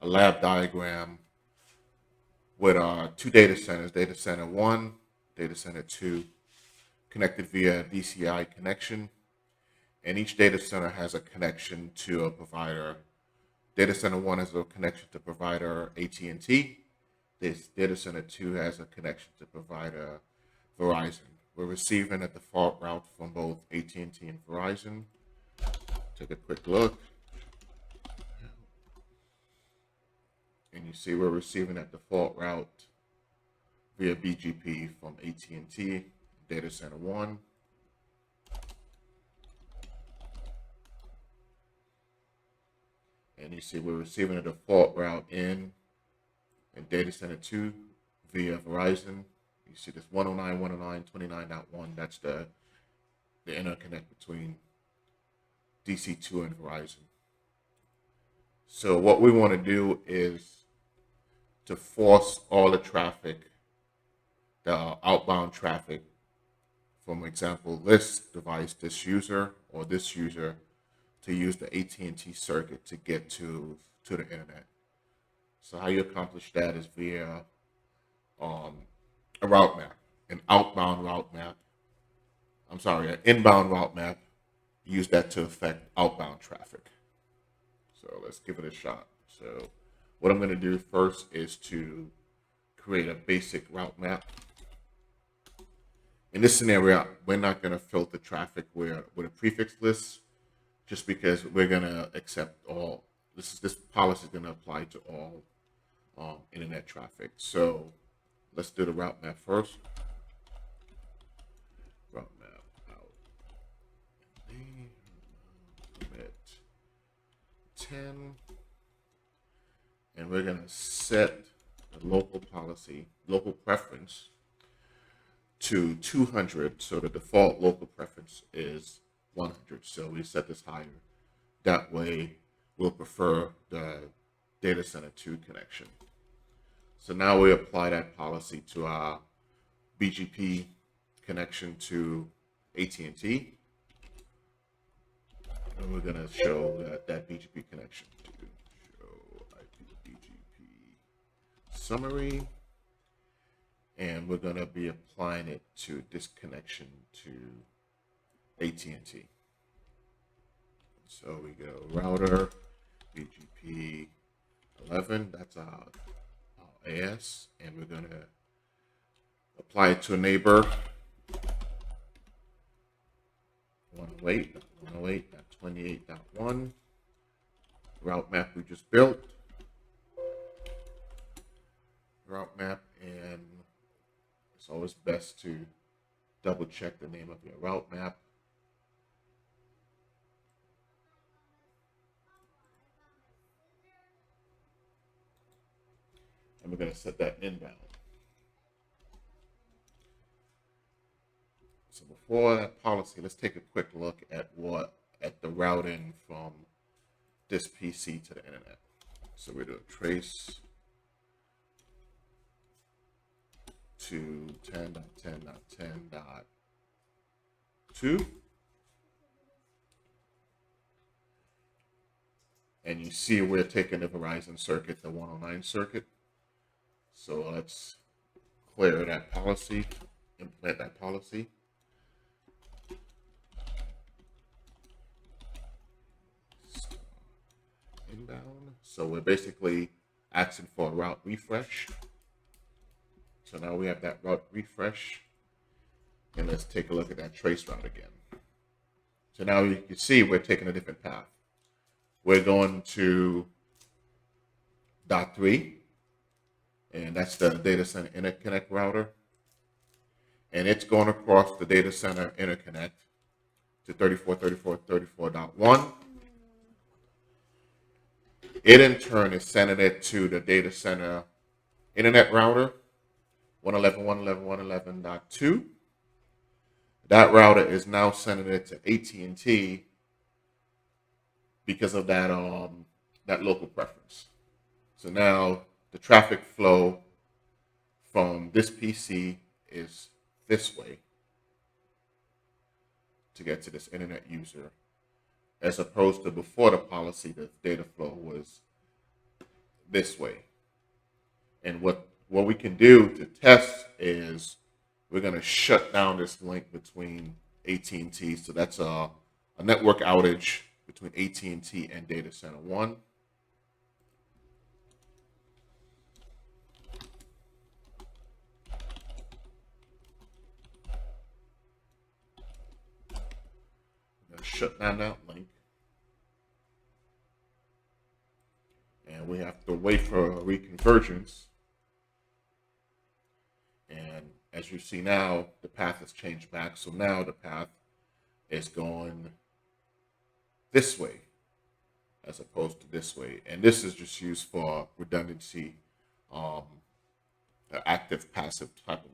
a lab diagram with two data centers, data center 1, data center 2, connected via DCI connection. And each data center has a connection to a provider. Data center 1 has a connection to provider AT&T. This data center 2 has a connection to provider Verizon. We're receiving a default route from both AT&T and Verizon. Take a quick look. And you see we're receiving a default route via BGP from AT&T, data center 1. And you see we're receiving a default route in data center 2 via Verizon. You see this 109.109.29.1. That's the interconnect between DC2 and Verizon. So what we want to do is to force all the traffic, the outbound traffic, from example, this device, this user, or this user, to use the AT&T circuit to get to the internet. So how you accomplish that is via a route map, an outbound route map. I'm sorry, an inbound route map. Use that to affect outbound traffic. So let's give it a shot. So what I'm going to do first is to create a basic route map. In this scenario, we're not going to filter traffic with a prefix list, just because we're going to accept all. This policy is going to apply to all internet traffic. So let's do the route map first. Route map out. Limit 10. And we're going to set the local policy, local preference to 200. So the default local preference is 100. So we set this higher. That way we'll prefer the data center 2 connection. So now we apply that policy to our BGP connection to AT&T. And we're going to show that BGP connection to show IP BGP summary. And we're going to be applying it to this connection to AT&T. So we go router, BGP 11, that's our AS, and we're going to apply it to a neighbor 108.108.28.1 route map we just built. Route map, and it's always best to double check the name of your route map. And we're going to set that inbound. So before that policy, let's take a quick look at the routing from this PC to the internet. So we do a trace to 10.10.10.2. And you see we're taking the Verizon circuit, the 109 circuit. So let's clear that policy, implement that policy. Inbound. So we're basically asking for a route refresh. So now we have that route refresh. And let's take a look at that trace route again. So now you can see we're taking a different path. We're going to dot 3. And that's the data center interconnect router. And it's going across the data center interconnect to 34.34.34.1. It in turn is sending it to the data center internet router 111.111.111.2. That router is now sending it to AT&T because of that local preference. So now the traffic flow from this PC is this way to get to this internet user, as opposed to before the policy, the data flow was this way. And what we can do to test is we're going to shut down this link between AT&T. So that's a network outage between AT&T and data center 1. Shut down that link. And we have to wait for a reconvergence. And as you see now, the path has changed back. So now the path is going this way as opposed to this way. And this is just used for redundancy, active, passive type of